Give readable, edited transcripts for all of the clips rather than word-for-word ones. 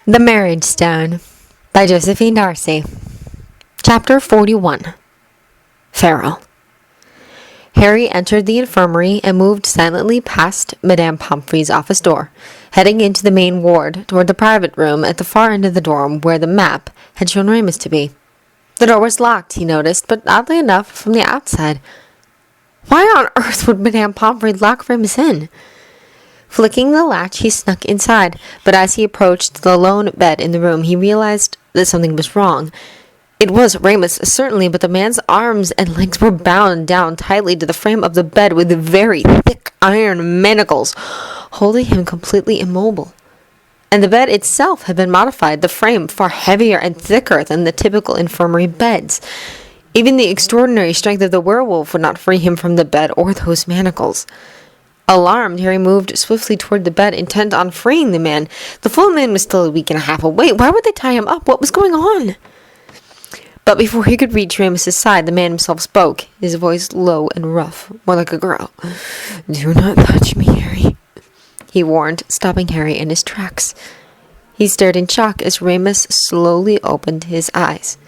The Marriage Stone by Josephine Darcy. Chapter 41. Farewell. Harry entered the infirmary and moved silently past Madame Pomfrey's office door, heading into the main ward toward the private room at the far end of the dorm where the map had shown Remus to be. The door was locked, he noticed, but oddly enough, from the outside. Why on earth would Madame Pomfrey lock Remus in? Flicking the latch, he snuck inside, but as he approached the lone bed in the room, he realized that something was wrong. It was Remus, certainly, but the man's arms and legs were bound down tightly to the frame of the bed with very thick iron manacles, holding him completely immobile. And the bed itself had been modified, the frame far heavier and thicker than the typical infirmary beds. Even the extraordinary strength of the werewolf would not free him from the bed or those manacles. Alarmed, Harry moved swiftly toward the bed, intent on freeing the man. The full moon was still a week and a half away. Why would they tie him up? What was going on? But before he could reach Remus's side, the man himself spoke, his voice low and rough, more like a growl. "Do not touch me, Harry," he warned, stopping Harry in his tracks. He stared in shock as Remus slowly opened his eyes.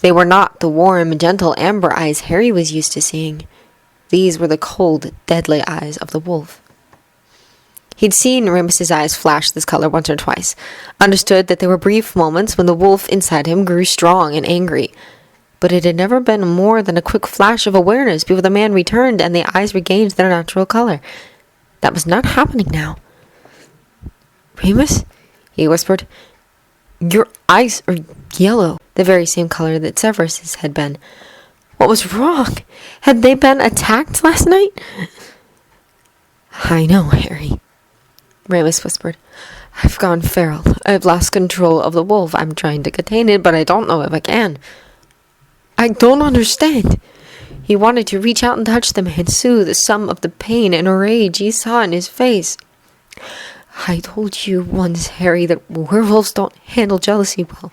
They were not the warm, gentle amber eyes Harry was used to seeing. These were the cold, deadly eyes of the wolf. He'd seen Remus's eyes flash this color once or twice, understood that there were brief moments when the wolf inside him grew strong and angry, but it had never been more than a quick flash of awareness before the man returned and the eyes regained their natural color. That was not happening now. "Remus," he whispered, "your eyes are yellow," the very same color that Severus's had been. What was wrong? Had they been attacked last night? "I know, Harry," Remus whispered. "I've gone feral. I've lost control of the wolf. I'm trying to contain it, but I don't know if I can." "I don't understand." He wanted to reach out and touch the man, soothe some of the pain and rage he saw in his face. "I told you once, Harry, that werewolves don't handle jealousy well,"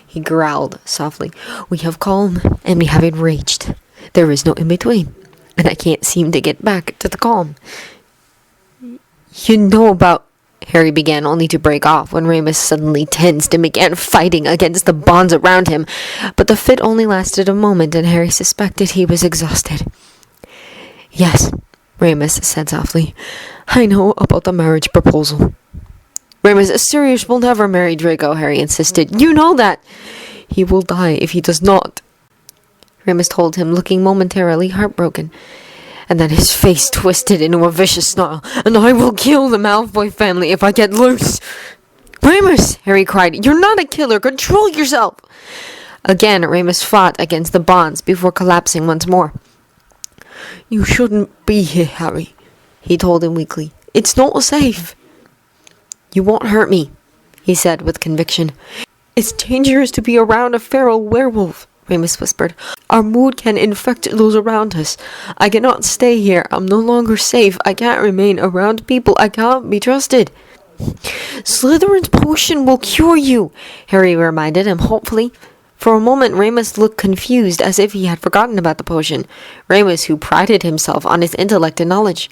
he growled softly. "We have calm and we have enraged. There is no in-between, and I can't seem to get back to the calm." "You know about—" Harry began, only to break off when Remus suddenly tensed and began fighting against the bonds around him. But the fit only lasted a moment, and Harry suspected he was exhausted. "Yes," Remus said softly. "I know about the marriage proposal." "Remus, Sirius will never marry Draco," Harry insisted. "You know that." "He will die if he does not," Remus told him, looking momentarily heartbroken. And then his face twisted into a vicious snarl. "And I will kill the Malfoy family if I get loose." "Remus," Harry cried, "you're not a killer. Control yourself." Again, Remus fought against the bonds before collapsing once more. "You shouldn't be here, Harry," he told him weakly. "It's not safe." "You won't hurt me," he said with conviction. "It's dangerous to be around a feral werewolf," Remus whispered. "Our mood can infect those around us. I cannot stay here. I'm no longer safe. I can't remain around people. I can't be trusted." "Slytherin's potion will cure you," Harry reminded him hopefully. For a moment, Remus looked confused, as if he had forgotten about the potion. Remus, who prided himself on his intellect and knowledge.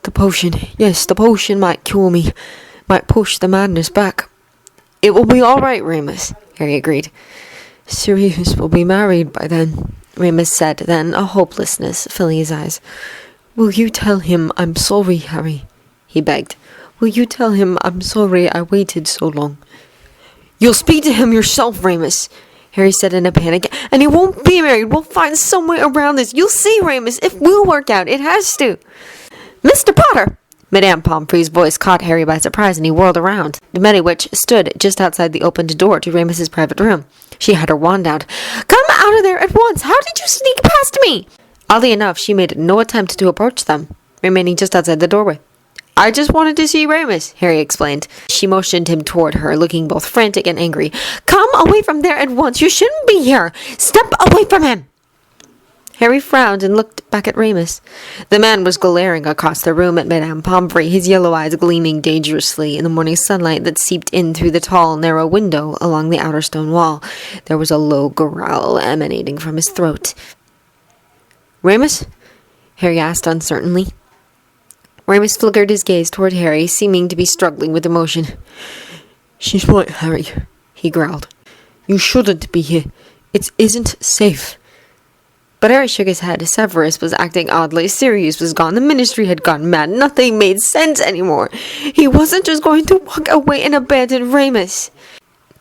"The potion, yes, the potion might cure me, might push the madness back." "It will be all right, Remus," Harry agreed. "Sirius will be married by then," Remus said, then a hopelessness filling his eyes. "Will you tell him I'm sorry, Harry?" he begged. "Will you tell him I'm sorry I waited so long?" "You'll speak to him yourself, Remus," Harry said in a panic. "And he won't be married. We'll find some way around this. You'll see, Remus. It will work out. It has to." "Mr. Potter!" Madame Pomfrey's voice caught Harry by surprise, and he whirled around. The Mediwitch stood just outside the opened door to Remus's private room. She had her wand out. "Come out of there at once! How did you sneak past me?" Oddly enough, she made no attempt to approach them, remaining just outside the doorway. "I just wanted to see Remus," Harry explained. She motioned him toward her, looking both frantic and angry. "Come away from there at once! You shouldn't be here! Step away from him!" Harry frowned and looked back at Remus. The man was glaring across the room at Madame Pomfrey, his yellow eyes gleaming dangerously in the morning sunlight that seeped in through the tall, narrow window along the outer stone wall. There was a low growl emanating from his throat. "Remus?" Harry asked uncertainly. Remus flickered his gaze toward Harry, seeming to be struggling with emotion. She's right, Harry, he growled. You shouldn't be here. It isn't safe. But Harry shook his head. Severus was acting oddly. Sirius was gone. The Ministry had gone mad. Nothing made sense anymore. He wasn't just going to walk away and abandon Remus.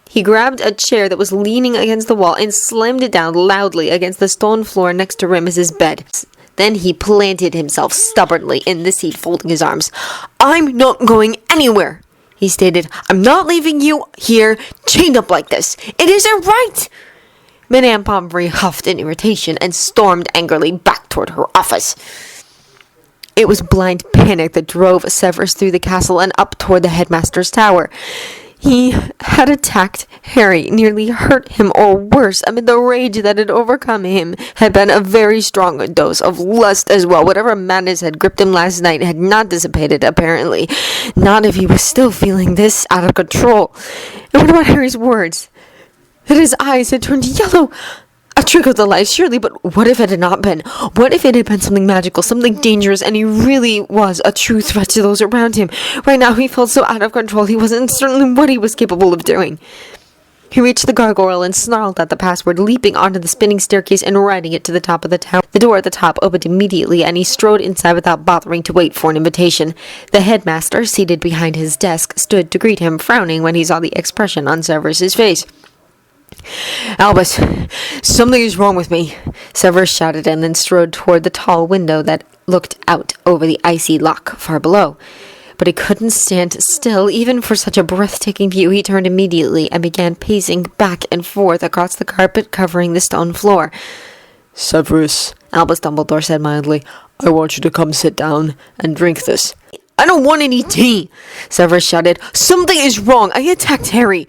He grabbed a chair that was leaning against the wall and slammed it down loudly against the stone floor next to Remus's bed. Then he planted himself stubbornly in the seat, folding his arms. I'm not going anywhere, he stated. I'm not leaving you here, chained up like this. It isn't right. Madame Pomfrey huffed in irritation and stormed angrily back toward her office. It was blind panic that drove Severus through the castle and up toward the headmaster's tower. He had attacked Harry, nearly hurt him, or worse, amid the rage that had overcome him, had been a very strong dose of lust as well. Whatever madness had gripped him last night had not dissipated, apparently. Not if he was still feeling this out of control. And what about Harry's words? That his eyes had turned yellow. A trick of the light, surely, but what if it had not been? What if it had been something magical, something dangerous, and he really was a true threat to those around him? Right now, he felt so out of control, he wasn't certain what he was capable of doing. He reached the gargoyle and snarled at the password, leaping onto the spinning staircase and riding it to the top of the tower. The door at the top opened immediately, and he strode inside without bothering to wait for an invitation. The headmaster, seated behind his desk, stood to greet him, frowning when he saw the expression on Severus's face. Albus, something is wrong with me, Severus shouted, and then strode toward the tall window that looked out over the icy loch far below. But he couldn't stand still, even for such a breathtaking view. He turned immediately and began pacing back and forth across the carpet covering the stone floor. Severus, Albus Dumbledore said mildly, I want you to come sit down and drink this. I don't want any tea, Severus shouted. Something is wrong. I attacked Harry.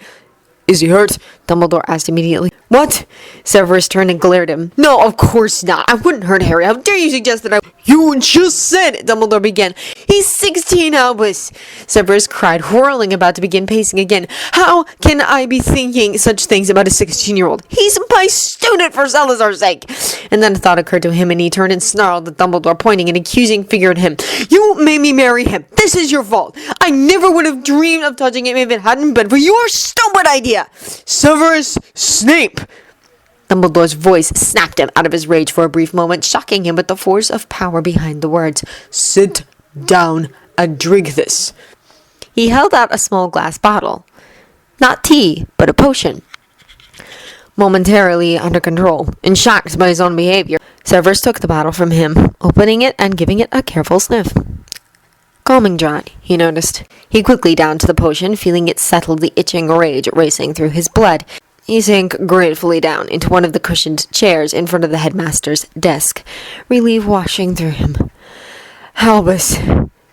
Is he hurt? Dumbledore asked immediately. What? Severus turned and glared at him. No, of course not. I wouldn't hurt Harry. How dare you suggest that I... You just said it, Dumbledore began. He's 16, Albus, Severus cried, whirling about to begin pacing again. How can I be thinking such things about a 16-year-old? He's my student, for Salazar's sake. And then a thought occurred to him, and he turned and snarled at Dumbledore, pointing an accusing finger at him. You made me marry him. This is your fault. I never would have dreamed of touching him if it hadn't been for your stupid idea. Severus Snape! Dumbledore's voice snapped him out of his rage for a brief moment, shocking him with the force of power behind the words. Sit down and drink this. He held out a small glass bottle. Not tea, but a potion. Momentarily under control and shocked by his own behavior, Severus took the bottle from him, opening it and giving it a careful sniff. Calming draught, he noticed. He quickly downed the potion, feeling it settle the itching rage racing through his blood. He sank gratefully down into one of the cushioned chairs in front of the headmaster's desk, relief washing through him. Albus,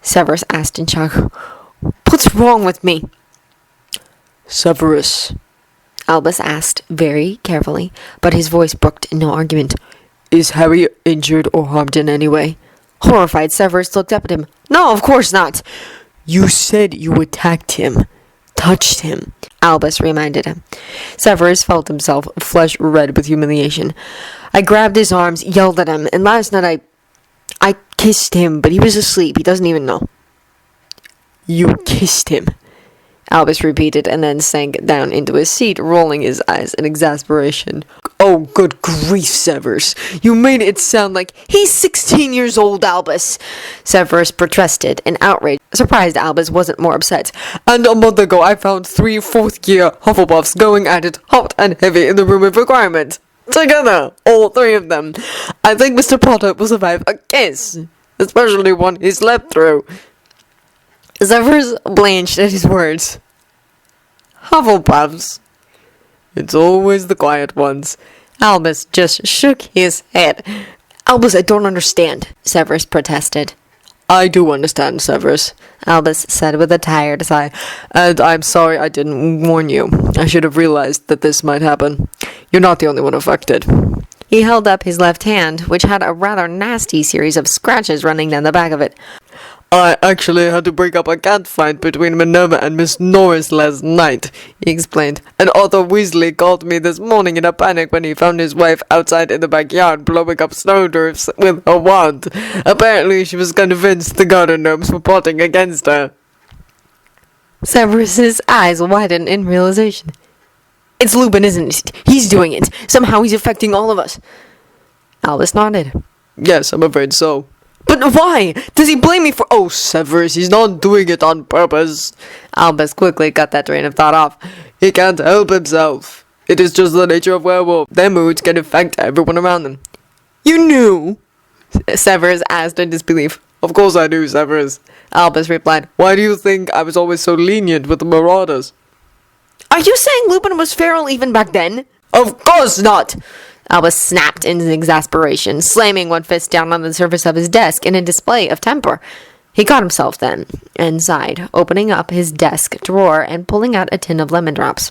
Severus asked in shock, what's wrong with me? Severus, Albus asked very carefully, but his voice brooked no argument. Is Harry injured or harmed in any way? Horrified, Severus looked up at him. No, of course not. You said you attacked him. Touched him, Albus reminded him. Severus felt himself flush red with humiliation. I grabbed his arms, yelled at him, and last night I kissed him, but he was asleep. He doesn't even know. You kissed him, Albus repeated, and then sank down into his seat, rolling his eyes in exasperation. Oh, good grief, Severus. You made it sound like he's 16 years old, Albus, Severus protested in outrage. Surprised Albus wasn't more upset. And a month ago I found 3 fourth-year Hufflepuffs going at it hot and heavy in the room of requirement. Together, all 3 of them. I think Mr. Potter will survive a kiss, especially one he slept through. Severus blanched at his words. Hufflepuffs. It's always the quiet ones. Albus just shook his head. Albus, I don't understand, Severus protested. I do understand, Severus, Albus said with a tired sigh, and I'm sorry I didn't warn you. I should have realized that this might happen. You're not the only one affected. He held up his left hand, which had a rather nasty series of scratches running down the back of it. I actually had to break up a cat fight between Minerva and Miss Norris last night, he explained, and Arthur Weasley called me this morning in a panic when he found his wife outside in the backyard blowing up snowdrifts with a wand. Apparently she was convinced the garden gnomes were plotting against her. Severus's eyes widened in realization. It's Lupin, isn't it? He's doing it. Somehow he's affecting all of us. Albus nodded. Yes, I'm afraid so. But why? Does he blame me for... Oh, Severus, he's not doing it on purpose. Albus quickly cut that train of thought off. He can't help himself. It is just the nature of werewolves. Their moods can affect everyone around them. You knew? Severus asked in disbelief. Of course I do, Severus. Albus replied. Why do you think I was always so lenient with the marauders? Are you saying Lupin was feral even back then? Of course not! Albus snapped in exasperation, slamming one fist down on the surface of his desk in a display of temper. He caught himself then, and sighed, opening up his desk drawer and pulling out a tin of lemon drops.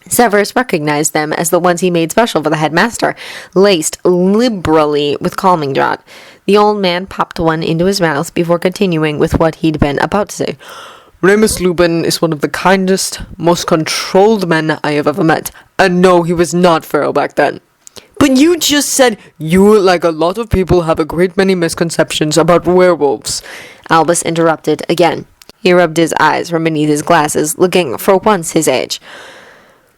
Severus recognized them as the ones he made special for the headmaster, laced liberally with calming draught. The old man popped one into his mouth before continuing with what he'd been about to say. Remus Lupin is one of the kindest, most controlled men I have ever met. And no, he was not feral back then. But you just said... You, like a lot of people, have a great many misconceptions about werewolves. Albus interrupted again. He rubbed his eyes from beneath his glasses, looking for once his age.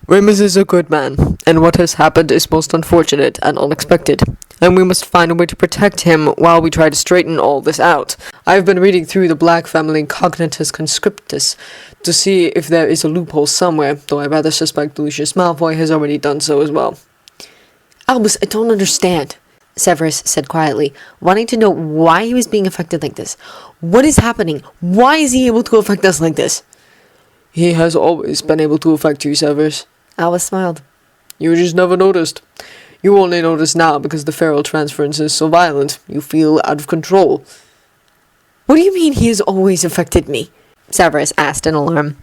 Remus is a good man, and what has happened is most unfortunate and unexpected, and we must find a way to protect him while we try to straighten all this out. I have been reading through the Black Family Cognitus Conscriptus to see if there is a loophole somewhere, though I rather suspect Lucius Malfoy has already done so as well. Albus, I don't understand, Severus said quietly, wanting to know why he was being affected like this. What is happening? Why is he able to affect us like this? He has always been able to affect you, Severus. Albus smiled. You just never noticed. You only notice now because the feral transference is so violent. You feel out of control. What do you mean he has always affected me? Severus asked in alarm.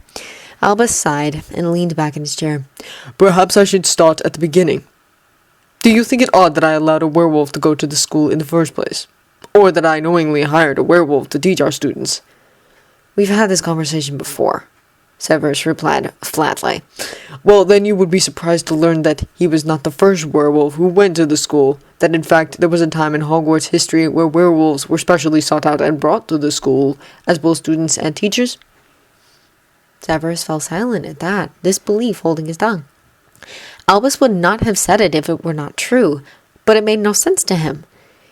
Albus sighed and leaned back in his chair. Perhaps I should start at the beginning. Do you think it odd that I allowed a werewolf to go to the school in the first place? Or that I knowingly hired a werewolf to teach our students? We've had this conversation before, Severus replied flatly. Well, then you would be surprised to learn that he was not the first werewolf who went to the school, that in fact there was a time in Hogwarts history where werewolves were specially sought out and brought to the school as both students and teachers. Severus fell silent at that, disbelief holding his tongue. Albus would not have said it if it were not true, but it made no sense to him.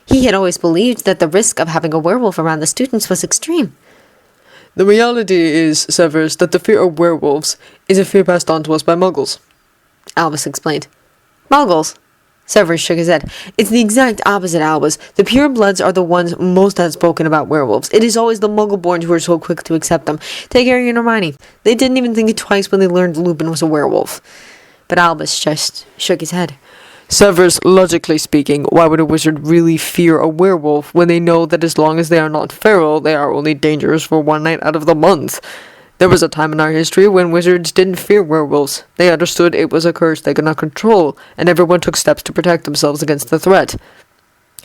He had always believed that the risk of having a werewolf around the students was extreme. The reality is, Severus, that the fear of werewolves is a fear passed on to us by muggles. Albus explained. Muggles? Severus shook his head. It's the exact opposite, Albus. The purebloods are the ones most outspoken about werewolves. It is always the muggle-born who are so quick to accept them. Take Harry and Hermione. They didn't even think it twice when they learned Lupin was a werewolf. But Albus just shook his head. Severus, logically speaking, why would a wizard really fear a werewolf when they know that as long as they are not feral, they are only dangerous for one night out of the month? There was a time in our history when wizards didn't fear werewolves. They understood it was a curse they could not control, and everyone took steps to protect themselves against the threat.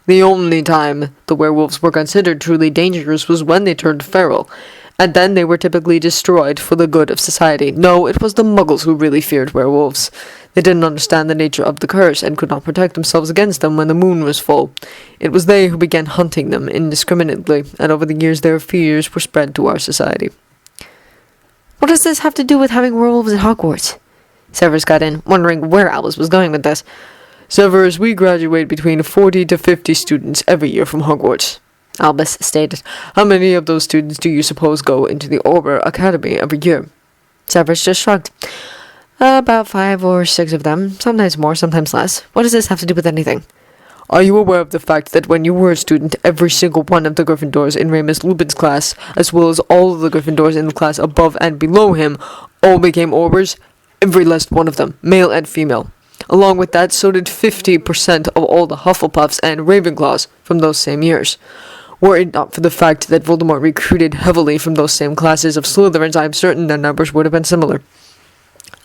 The only time the werewolves were considered truly dangerous was when they turned feral, and then they were typically destroyed for the good of society. No, it was the muggles who really feared werewolves. They didn't understand the nature of the curse and could not protect themselves against them when the moon was full. It was they who began hunting them indiscriminately, and over the years their fears were spread to our society. What does this have to do with having werewolves at Hogwarts? Severus got in, wondering where Albus was going with this. Severus, we graduate between 40 to 50 students every year from Hogwarts, Albus stated. How many of those students do you suppose go into the Auror Academy every year? Severus just shrugged. About 5 or 6 of them, sometimes more, sometimes less. What does this have to do with anything? Are you aware of the fact that when you were a student, every single one of the Gryffindors in Remus Lupin's class, as well as all of the Gryffindors in the class above and below him, all became Aurors? Every last one of them, male and female. Along with that, so did 50% of all the Hufflepuffs and Ravenclaws from those same years. Were it not for the fact that Voldemort recruited heavily from those same classes of Slytherins, I am certain their numbers would have been similar.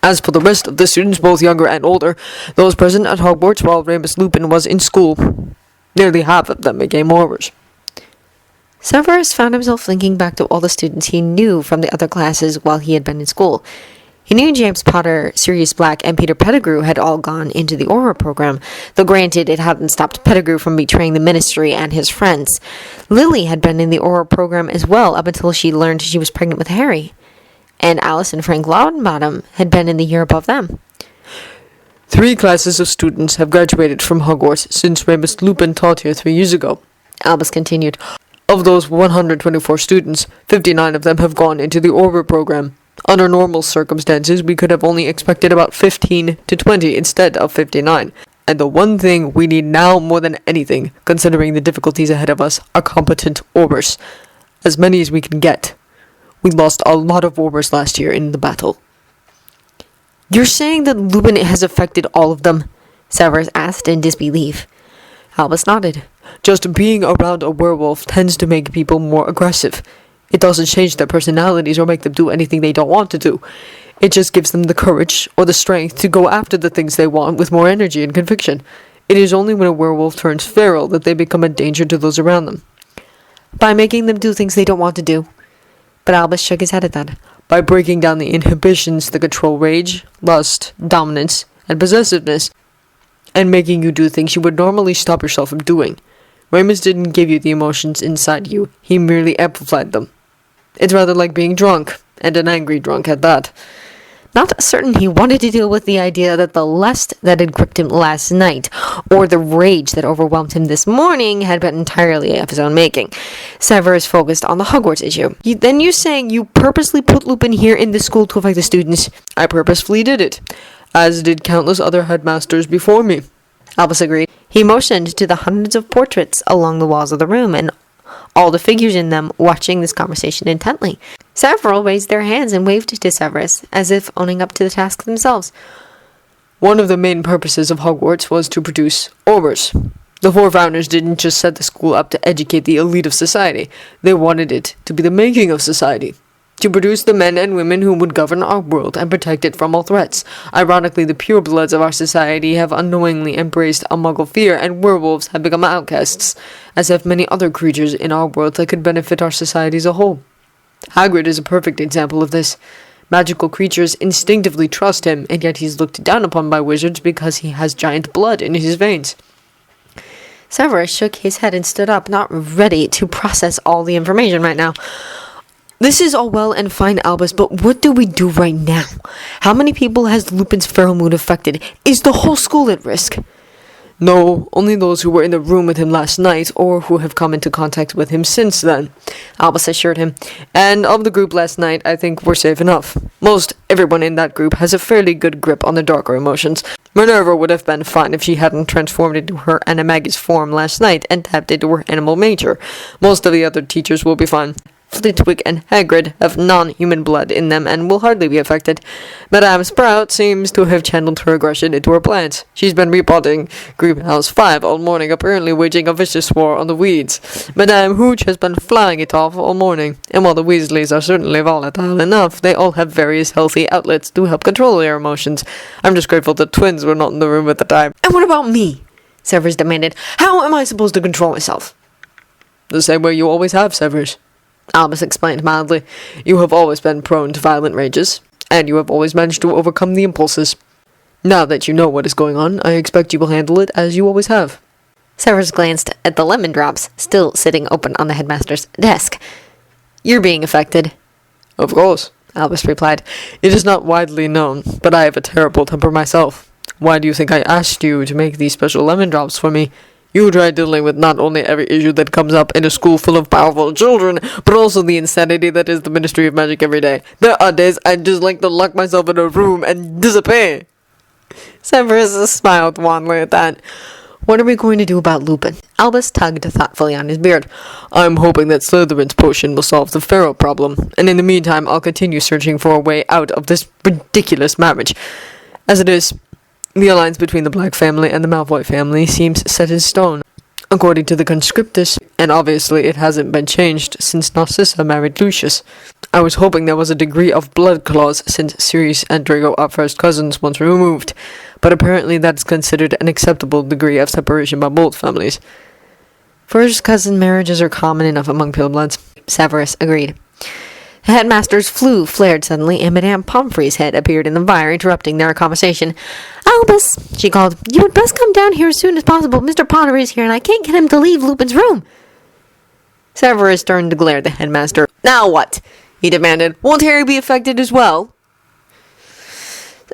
As for the rest of the students, both younger and older, those present at Hogwarts while Remus Lupin was in school, nearly half of them became Aurors. Severus found himself thinking back to all the students he knew from the other classes while he had been in school. He knew James Potter, Sirius Black, and Peter Pettigrew had all gone into the Aurora program, though granted it hadn't stopped Pettigrew from betraying the ministry and his friends. Lily had been in the Aurora program as well up until she learned she was pregnant with Harry. And Alice and Frank Loudonbottom had been in the year above them. 3 classes of students have graduated from Hogwarts since Remus Lupin taught here 3 years ago, Albus continued. Of those 124 students, 59 of them have gone into the Aurora program. Under normal circumstances, we could have only expected about 15 to 20 instead of 59. And the one thing we need now more than anything, considering the difficulties ahead of us, are competent Aurors. As many as we can get. We lost a lot of Aurors last year in the battle. You're saying that Lupin has affected all of them? Severus asked in disbelief. Albus nodded. Just being around a werewolf tends to make people more aggressive. It doesn't change their personalities or make them do anything they don't want to do. It just gives them the courage or the strength to go after the things they want with more energy and conviction. It is only when a werewolf turns feral that they become a danger to those around them. By making them do things they don't want to do. But Albus shook his head at that. By breaking down the inhibitions that control rage, lust, dominance, and possessiveness, and making you do things you would normally stop yourself from doing. Remus didn't give you the emotions inside you, he merely amplified them. It's rather like being drunk, and an angry drunk at that. Not certain he wanted to deal with the idea that the lust that had gripped him last night, or the rage that overwhelmed him this morning, had been entirely of his own making. Severus focused on the Hogwarts issue. Then you're saying you purposely put Lupin here in the school to affect the students? I purposefully did it, as did countless other headmasters before me. Albus agreed. He motioned to the hundreds of portraits along the walls of the room, and all the figures in them watching this conversation intently. Several raised their hands and waved to Severus, as if owning up to the task themselves. One of the main purposes of Hogwarts was to produce Aurors. The 4 founders didn't just set the school up to educate the elite of society. They wanted it to be the making of society. To produce the men and women who would govern our world and protect it from all threats. Ironically, the purebloods of our society have unknowingly embraced a Muggle fear, and werewolves have become outcasts, as have many other creatures in our world that could benefit our society as a whole. Hagrid is a perfect example of this. Magical creatures instinctively trust him, and yet he's looked down upon by wizards because he has giant blood in his veins. Severus shook his head and stood up, not ready to process all the information right now. This is all well and fine, Albus, but what do we do right now? How many people has Lupin's feral mood affected? Is the whole school at risk? No, only those who were in the room with him last night, or who have come into contact with him since then, Albus assured him. And of the group last night, I think we're safe enough. Most everyone in that group has a fairly good grip on the darker emotions. Minerva would have been fine if she hadn't transformed into her animagus form last night and tapped into her animal nature. Most of the other teachers will be fine. Flitwick and Hagrid have non-human blood in them and will hardly be affected. Madame Sprout seems to have channeled her aggression into her plants. She's been repotting Greenhouse 5 all morning, apparently waging a vicious war on the weeds. Madame Hooch has been flying it off all morning, and while the Weasleys are certainly volatile enough, they all have various healthy outlets to help control their emotions. I'm just grateful the twins were not in the room at the time. And what about me? Severus demanded. How am I supposed to control myself? The same way you always have, Severus. Albus explained mildly. You have always been prone to violent rages, and you have always managed to overcome the impulses. Now that you know what is going on, I expect you will handle it as you always have. Severus glanced at the lemon drops, still sitting open on the headmaster's desk. You're being affected. Of course, Albus replied. It is not widely known, but I have a terrible temper myself. Why do you think I asked you to make these special lemon drops for me? You try dealing with not only every issue that comes up in a school full of powerful children, but also the insanity that is the Ministry of Magic every day. There are days I'd just like to lock myself in a room and disappear. Severus smiled wanly at that. What are we going to do about Lupin? Albus tugged thoughtfully on his beard. I'm hoping that Slytherin's potion will solve the feral problem, and in the meantime I'll continue searching for a way out of this ridiculous marriage. As it is, the alliance between the Black family and the Malfoy family seems set in stone, according to the conscriptus, and obviously it hasn't been changed since Narcissa married Lucius. I was hoping there was a degree of blood clause since Sirius and Draco are first cousins once removed, but apparently that's considered an acceptable degree of separation by both families. First cousin marriages are common enough among purebloods. Severus agreed. The headmaster's flue flared suddenly, and Madame Pomfrey's head appeared in the fire, interrupting their conversation. "Albus," she called, "you had best come down here as soon as possible. Mr. Potter is here, and I can't get him to leave Lupin's room." Severus turned to glare at the headmaster. "Now what?" he demanded. "Won't Harry be affected as well?"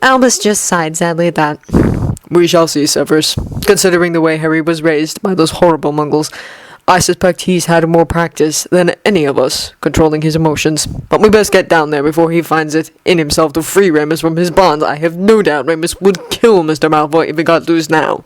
Albus just sighed sadly at that. We shall see, Severus. Considering the way Harry was raised by those horrible Muggles, I suspect he's had more practice than any of us controlling his emotions. But we best get down there before he finds it in himself to free Remus from his bonds. I have no doubt Remus would kill Mr. Malfoy if he got loose now.